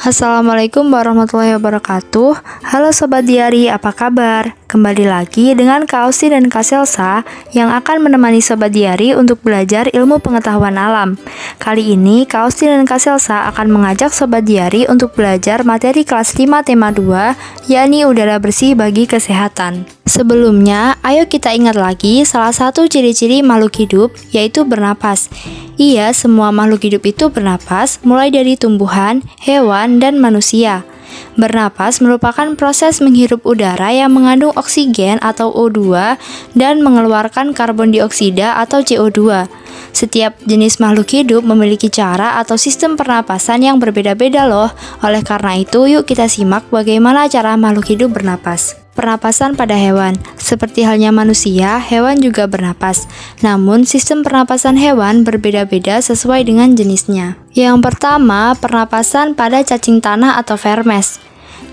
Assalamualaikum warahmatullahi wabarakatuh. Halo Sobat Diari, apa kabar? Kembali lagi dengan Kak Ausi dan Kak Selsa yang akan menemani Sobat Diari untuk belajar ilmu pengetahuan alam. Kali ini Kak Ausi dan Kak Selsa akan mengajak Sobat Diari untuk belajar materi kelas 5 tema 2, yakni udara bersih bagi kesehatan. Sebelumnya, ayo kita ingat lagi salah satu ciri-ciri makhluk hidup, yaitu bernapas. Iya, semua makhluk hidup itu bernapas, mulai dari tumbuhan, hewan, dan manusia. Bernapas merupakan proses menghirup udara yang mengandung oksigen atau O2 dan mengeluarkan karbon dioksida atau CO2. Setiap jenis makhluk hidup memiliki cara atau sistem pernapasan yang berbeda-beda loh. Oleh karena itu, yuk kita simak bagaimana cara makhluk hidup bernapas. Pernapasan pada hewan. Seperti halnya manusia, hewan juga bernapas. Namun, sistem pernapasan hewan berbeda-beda sesuai dengan jenisnya. Yang pertama, pernapasan pada cacing tanah atau vermes.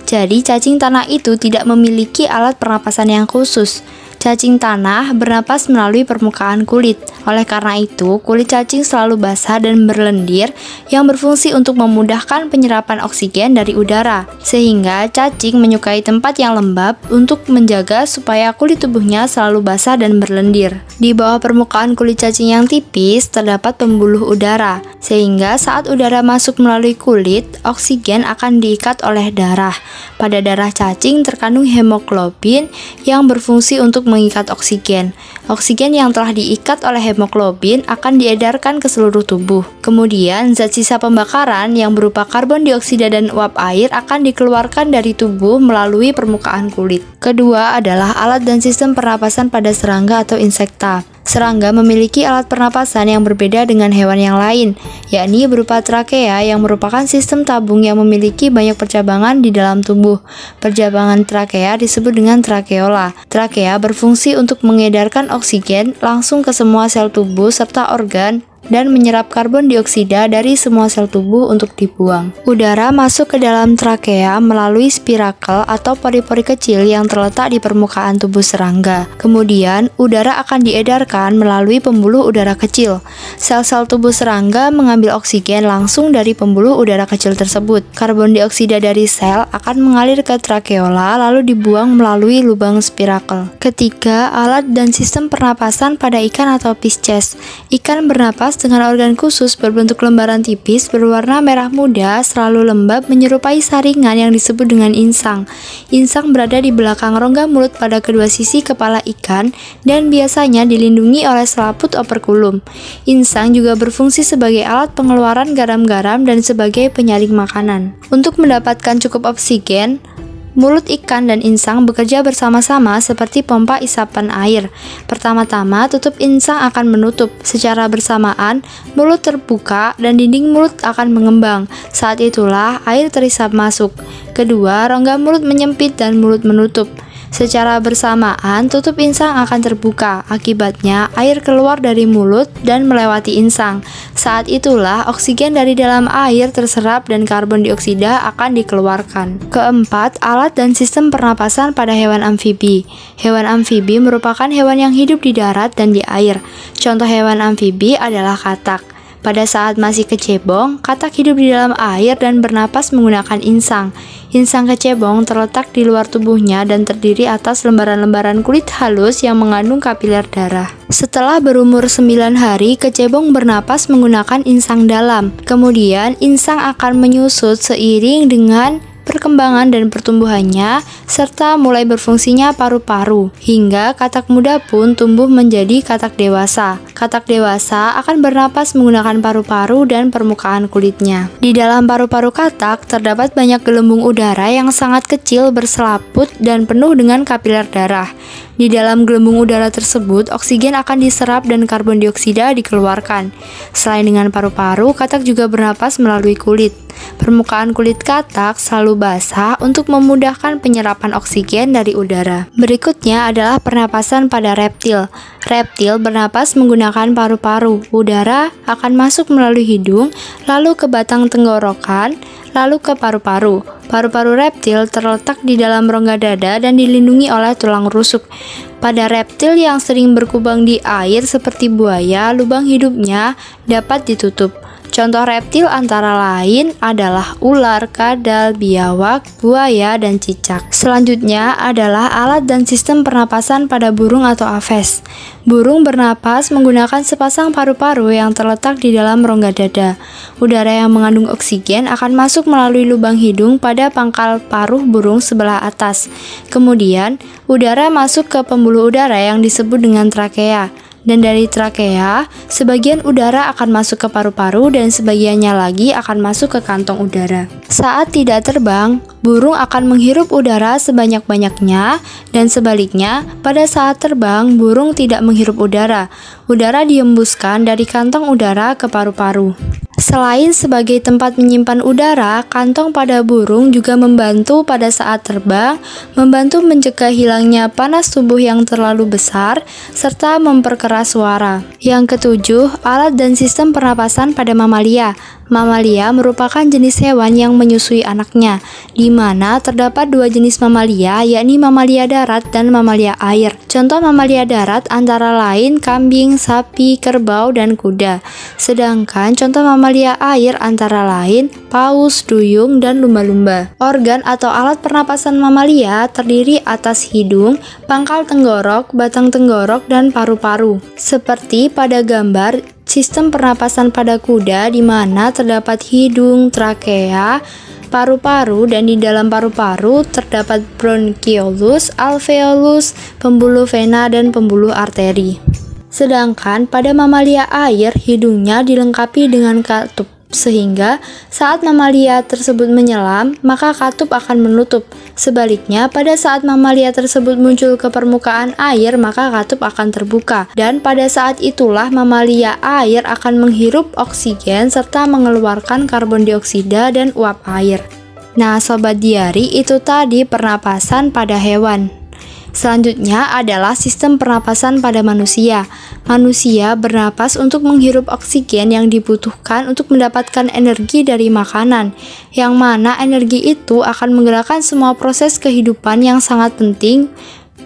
Jadi, cacing tanah itu tidak memiliki alat pernapasan yang khusus. Cacing tanah bernapas melalui permukaan kulit. Oleh karena itu, kulit cacing selalu basah dan berlendir yang berfungsi untuk memudahkan penyerapan oksigen dari udara. Sehingga cacing menyukai tempat yang lembab untuk menjaga supaya kulit tubuhnya selalu basah dan berlendir. Di bawah permukaan kulit cacing yang tipis terdapat pembuluh udara. Sehingga saat udara masuk melalui kulit, oksigen akan diikat oleh darah. Pada darah cacing terkandung hemoglobin yang berfungsi untuk mengikat oksigen. Oksigen yang telah diikat oleh hemoglobin akan diedarkan ke seluruh tubuh. Kemudian, zat sisa pembakaran yang berupa karbon dioksida dan uap air akan dikeluarkan dari tubuh melalui permukaan kulit. Kedua adalah alat dan sistem pernapasan pada serangga atau insekta. Serangga memiliki alat pernapasan yang berbeda dengan hewan yang lain, yakni berupa trakea yang merupakan sistem tabung yang memiliki banyak percabangan di dalam tubuh. Percabangan trakea disebut dengan trakeola. Trakea berfungsi untuk mengedarkan oksigen langsung ke semua sel tubuh serta organ dan menyerap karbon dioksida dari semua sel tubuh untuk dibuang. Udara masuk ke dalam trakea melalui spirakel atau pori-pori kecil yang terletak di permukaan tubuh serangga. Kemudian, udara akan diedarkan melalui pembuluh udara kecil. Sel-sel tubuh serangga mengambil oksigen langsung dari pembuluh udara kecil tersebut. Karbon dioksida dari sel akan mengalir ke trakeola lalu dibuang melalui lubang spirakel. Ketiga, alat dan sistem pernapasan pada ikan atau Pisces. Ikan bernapas dengan organ khusus berbentuk lembaran tipis berwarna merah muda, selalu lembab menyerupai saringan yang disebut dengan insang. Insang berada di belakang rongga mulut pada kedua sisi kepala ikan dan biasanya dilindungi oleh selaput operkulum. Insang juga berfungsi sebagai alat pengeluaran garam-garam dan sebagai penyaring makanan. Untuk mendapatkan cukup oksigen, mulut ikan dan insang bekerja bersama-sama seperti pompa isapan air. Pertama-tama, tutup insang akan menutup. Secara bersamaan, mulut terbuka dan dinding mulut akan mengembang. Saat itulah air terisap masuk. Kedua, rongga mulut menyempit dan mulut menutup. Secara bersamaan, tutup insang akan terbuka. Akibatnya, air keluar dari mulut dan melewati insang. Saat itulah, oksigen dari dalam air terserap dan karbon dioksida akan dikeluarkan. Keempat, alat dan sistem pernapasan pada hewan amfibi. Hewan amfibi merupakan hewan yang hidup di darat dan di air. Contoh hewan amfibi adalah katak. Pada saat masih kecebong, katak hidup di dalam air dan bernapas menggunakan insang. Insang kecebong terletak di luar tubuhnya dan terdiri atas lembaran-lembaran kulit halus yang mengandung kapiler darah. Setelah berumur 9 hari, kecebong bernapas menggunakan insang dalam. Kemudian, insang akan menyusut seiring dengan perkembangan dan pertumbuhannya, serta mulai berfungsinya paru-paru, hingga katak muda pun tumbuh menjadi katak dewasa. Katak dewasa akan bernapas menggunakan paru-paru dan permukaan kulitnya. Di dalam paru-paru katak terdapat banyak gelembung udara yang sangat kecil berselaput dan penuh dengan kapiler darah. Di dalam gelembung udara tersebut, oksigen akan diserap dan karbon dioksida dikeluarkan. Selain dengan paru-paru, katak juga bernapas melalui kulit. Permukaan kulit katak selalu basah untuk memudahkan penyerapan oksigen dari udara. Berikutnya adalah pernapasan pada reptil. Reptil bernapas menggunakan paru-paru. Udara akan masuk melalui hidung, lalu ke batang tenggorokan, lalu ke paru-paru. Paru-paru reptil terletak di dalam rongga dada dan dilindungi oleh tulang rusuk. Pada reptil yang sering berkubang di air seperti buaya, lubang hidupnya dapat ditutup. Contoh reptil antara lain adalah ular, kadal, biawak, buaya, dan cicak. Selanjutnya adalah alat dan sistem pernapasan pada burung atau aves. Burung bernapas menggunakan sepasang paru-paru yang terletak di dalam rongga dada. Udara yang mengandung oksigen akan masuk melalui lubang hidung pada pangkal paruh burung sebelah atas. Kemudian, udara masuk ke pembuluh udara yang disebut dengan trakea. Dan dari trakea, sebagian udara akan masuk ke paru-paru dan sebagiannya lagi akan masuk ke kantong udara. Saat tidak terbang, burung akan menghirup udara sebanyak-banyaknya dan sebaliknya, pada saat terbang, burung tidak menghirup udara. Udara dihembuskan dari kantong udara ke paru-paru. Selain sebagai tempat menyimpan udara, kantong pada burung juga membantu pada saat terbang, membantu mencegah hilangnya panas tubuh yang terlalu besar, serta memperkeras suara. Yang ketujuh, alat dan sistem pernapasan pada mamalia. Mamalia merupakan jenis hewan yang menyusui anaknya, di mana terdapat dua jenis mamalia, yakni mamalia darat dan mamalia air. Contoh mamalia darat antara lain kambing, sapi, kerbau, dan kuda. Sedangkan contoh mamalia air antara lain paus, duyung, dan lumba-lumba. Organ atau alat pernapasan mamalia terdiri atas hidung, pangkal tenggorok, batang tenggorok, dan paru-paru. Seperti pada gambar sistem pernapasan pada kuda di mana terdapat hidung, trakea, paru-paru, dan di dalam paru-paru terdapat bronkiolus, alveolus, pembuluh vena, dan pembuluh arteri. Sedangkan pada mamalia air, hidungnya dilengkapi dengan katup, sehingga saat mamalia tersebut menyelam, maka katup akan menutup. Sebaliknya, pada saat mamalia tersebut muncul ke permukaan air, maka katup akan terbuka. Dan pada saat itulah mamalia air akan menghirup oksigen serta mengeluarkan karbon dioksida dan uap air. Nah, Sobat Diari, itu tadi pernapasan pada hewan. Selanjutnya adalah sistem pernapasan pada manusia. Manusia bernapas untuk menghirup oksigen yang dibutuhkan untuk mendapatkan energi dari makanan, yang mana energi itu akan menggerakkan semua proses kehidupan yang sangat penting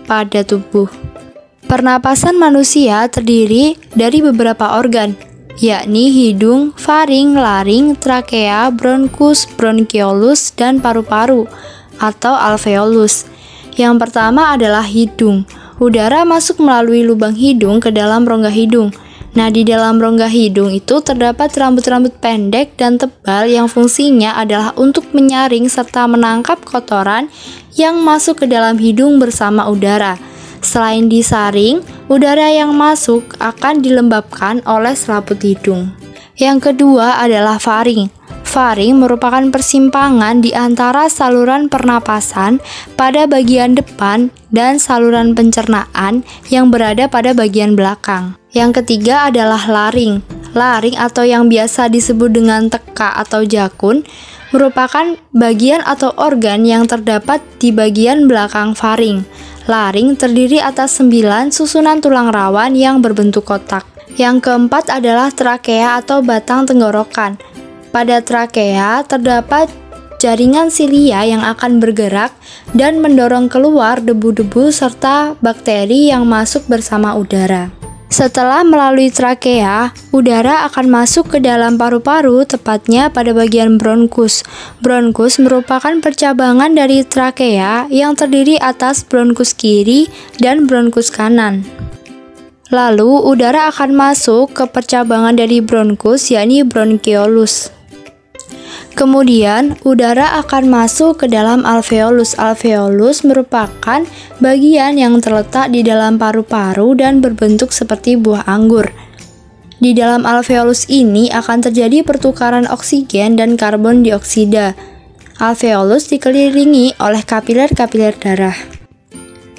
pada tubuh. Pernapasan manusia terdiri dari beberapa organ, yakni hidung, faring, laring, trakea, bronkus, bronkiolus, dan paru-paru atau alveolus. Yang pertama adalah hidung. Udara masuk melalui lubang hidung ke dalam rongga hidung. Nah, di dalam rongga hidung itu terdapat rambut-rambut pendek dan tebal yang fungsinya adalah untuk menyaring serta menangkap kotoran yang masuk ke dalam hidung bersama udara. Selain disaring, udara yang masuk akan dilembabkan oleh selaput hidung. Yang kedua adalah faring. Faring merupakan persimpangan di antara saluran pernapasan pada bagian depan dan saluran pencernaan yang berada pada bagian belakang. Yang ketiga adalah laring. Laring atau yang biasa disebut dengan teka atau jakun merupakan bagian atau organ yang terdapat di bagian belakang faring. Laring terdiri atas 9 susunan tulang rawan yang berbentuk kotak. Yang keempat adalah trakea atau batang tenggorokan. Pada trakea terdapat jaringan silia yang akan bergerak dan mendorong keluar debu-debu serta bakteri yang masuk bersama udara. Setelah melalui trakea, udara akan masuk ke dalam paru-paru, tepatnya pada bagian bronkus. Bronkus merupakan percabangan dari trakea yang terdiri atas bronkus kiri dan bronkus kanan. Lalu, udara akan masuk ke percabangan dari bronkus, yakni bronkiolus. Kemudian, udara akan masuk ke dalam alveolus. Alveolus merupakan bagian yang terletak di dalam paru-paru dan berbentuk seperti buah anggur. Di dalam alveolus ini akan terjadi pertukaran oksigen dan karbon dioksida. Alveolus dikelilingi oleh kapiler-kapiler darah.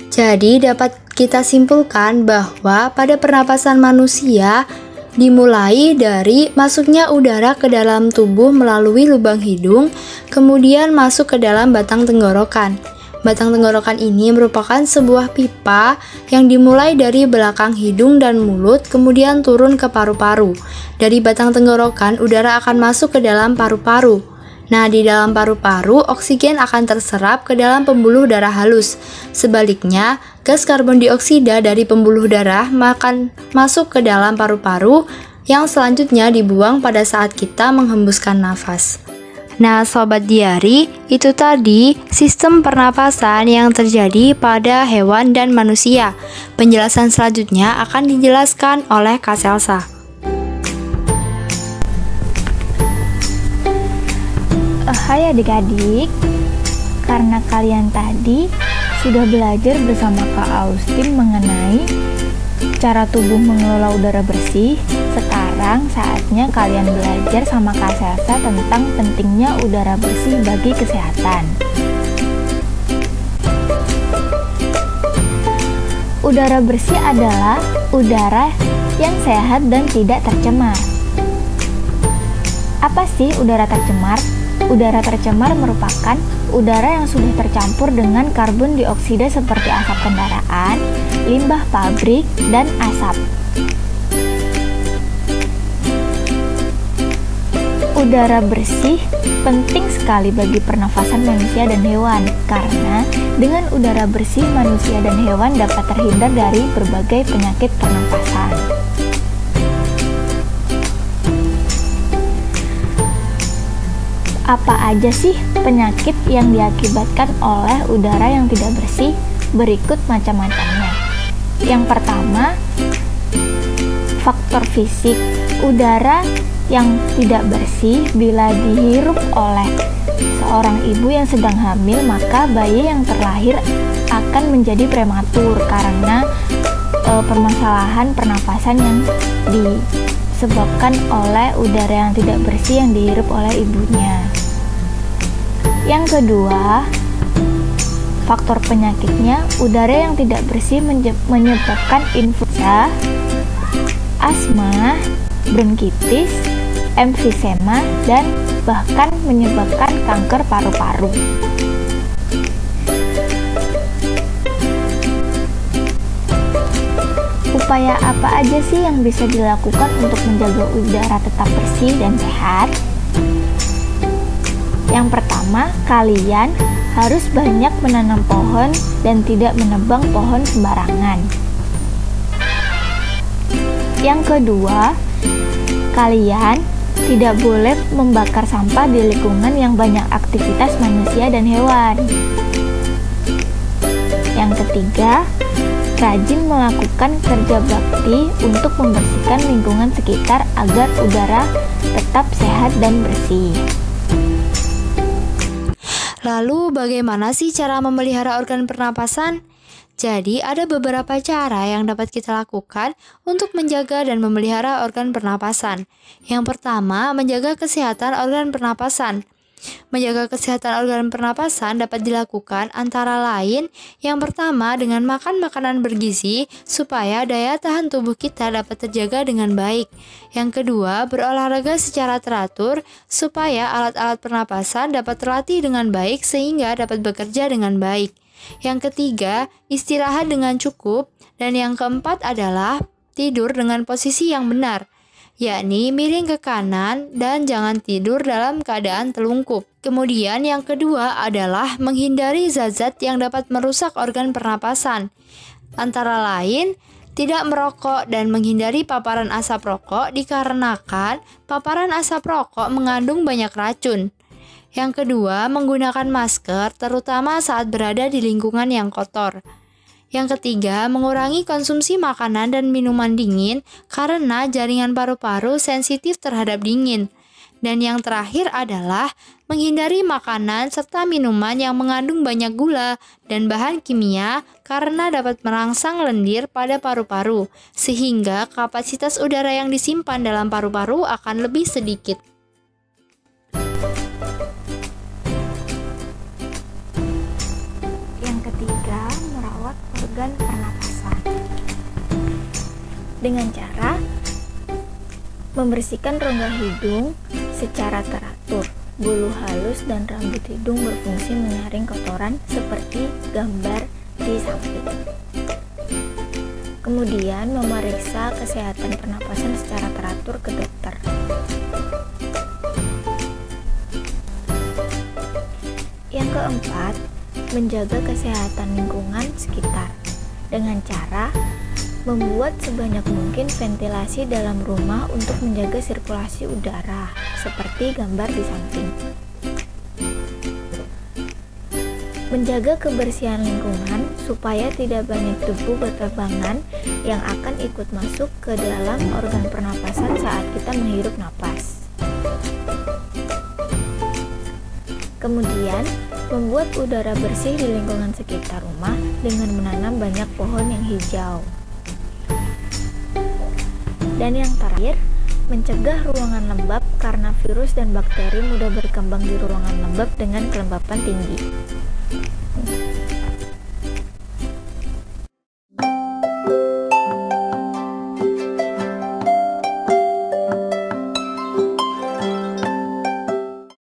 Jadi, dapat kita simpulkan bahwa pada pernapasan manusia dimulai dari masuknya udara ke dalam tubuh melalui lubang hidung, kemudian masuk ke dalam batang tenggorokan. Batang tenggorokan ini merupakan sebuah pipa yang dimulai dari belakang hidung dan mulut, kemudian turun ke paru-paru. Dari batang tenggorokan, udara akan masuk ke dalam paru-paru. Nah, di dalam paru-paru, oksigen akan terserap ke dalam pembuluh darah halus. Sebaliknya, gas karbon dioksida dari pembuluh darah akan masuk ke dalam paru-paru yang selanjutnya dibuang pada saat kita menghembuskan nafas. Nah, Sobat Diari, itu tadi sistem pernapasan yang terjadi pada hewan dan manusia. Penjelasan selanjutnya akan dijelaskan oleh Kak Selsa. Hai adik-adik, karena kalian tadi sudah belajar bersama Kak Austin mengenai cara tubuh mengelola udara bersih, sekarang saatnya kalian belajar sama Kak Selsa tentang pentingnya udara bersih bagi kesehatan. Udara bersih adalah udara yang sehat dan tidak tercemar. Apa sih udara tercemar? Udara tercemar merupakan udara yang sudah tercampur dengan karbon dioksida seperti asap kendaraan, limbah pabrik, dan asap. Udara bersih penting sekali bagi pernafasan manusia dan hewan, karena dengan udara bersih manusia dan hewan dapat terhindar dari berbagai penyakit pernafasan. Apa aja sih penyakit yang diakibatkan oleh udara yang tidak bersih? Berikut macam-macamnya. Yang pertama, faktor fisik. Udara yang tidak bersih bila dihirup oleh seorang ibu yang sedang hamil, maka bayi yang terlahir akan menjadi prematur karena permasalahan pernafasan yang disebabkan oleh udara yang tidak bersih yang dihirup oleh ibunya. Yang kedua, faktor penyakitnya, udara yang tidak bersih menyebabkan influenza, asma, bronkitis, emfisema, dan bahkan menyebabkan kanker paru-paru. Upaya apa aja sih yang bisa dilakukan untuk menjaga udara tetap bersih dan sehat? Yang pertama, kalian harus banyak menanam pohon dan tidak menebang pohon sembarangan. Yang kedua, kalian tidak boleh membakar sampah di lingkungan yang banyak aktivitas manusia dan hewan. Yang ketiga, rajin melakukan kerja bakti untuk membersihkan lingkungan sekitar agar udara tetap sehat dan bersih. Lalu bagaimana sih cara memelihara organ pernapasan? Jadi ada beberapa cara yang dapat kita lakukan untuk menjaga dan memelihara organ pernapasan. Yang pertama, menjaga kesehatan organ pernapasan. Menjaga kesehatan organ pernapasan dapat dilakukan antara lain yang pertama dengan makan makanan bergizi supaya daya tahan tubuh kita dapat terjaga dengan baik. Yang kedua, berolahraga secara teratur supaya alat-alat pernapasan dapat terlatih dengan baik sehingga dapat bekerja dengan baik. Yang ketiga, istirahat dengan cukup. Dan yang keempat adalah tidur dengan posisi yang benar, yakni miring ke kanan dan jangan tidur dalam keadaan telungkup. Kemudian yang kedua adalah menghindari zat-zat yang dapat merusak organ pernapasan. Antara lain, tidak merokok dan menghindari paparan asap rokok dikarenakan paparan asap rokok mengandung banyak racun. Yang kedua, menggunakan masker terutama saat berada di lingkungan yang kotor. Yang ketiga, mengurangi konsumsi makanan dan minuman dingin karena jaringan paru-paru sensitif terhadap dingin. Dan yang terakhir adalah menghindari makanan serta minuman yang mengandung banyak gula dan bahan kimia karena dapat merangsang lendir pada paru-paru, sehingga kapasitas udara yang disimpan dalam paru-paru akan lebih sedikit. Organ pernapasan dengan cara membersihkan rongga hidung secara teratur. Bulu halus dan rambut hidung berfungsi menyaring kotoran seperti gambar di samping. Kemudian memeriksa kesehatan pernapasan secara teratur ke dokter. Yang keempat, menjaga kesehatan lingkungan sekitar dengan cara Membuat sebanyak mungkin ventilasi dalam rumah untuk menjaga sirkulasi udara, seperti gambar di samping. Menjaga kebersihan lingkungan supaya tidak banyak debu berterbangan yang akan ikut masuk ke dalam organ pernapasan saat kita menghirup napas. Kemudian, membuat udara bersih di lingkungan sekitar rumah dengan menanam banyak pohon yang hijau. Dan yang terakhir, mencegah ruangan lembab karena virus dan bakteri mudah berkembang di ruangan lembab dengan kelembapan tinggi.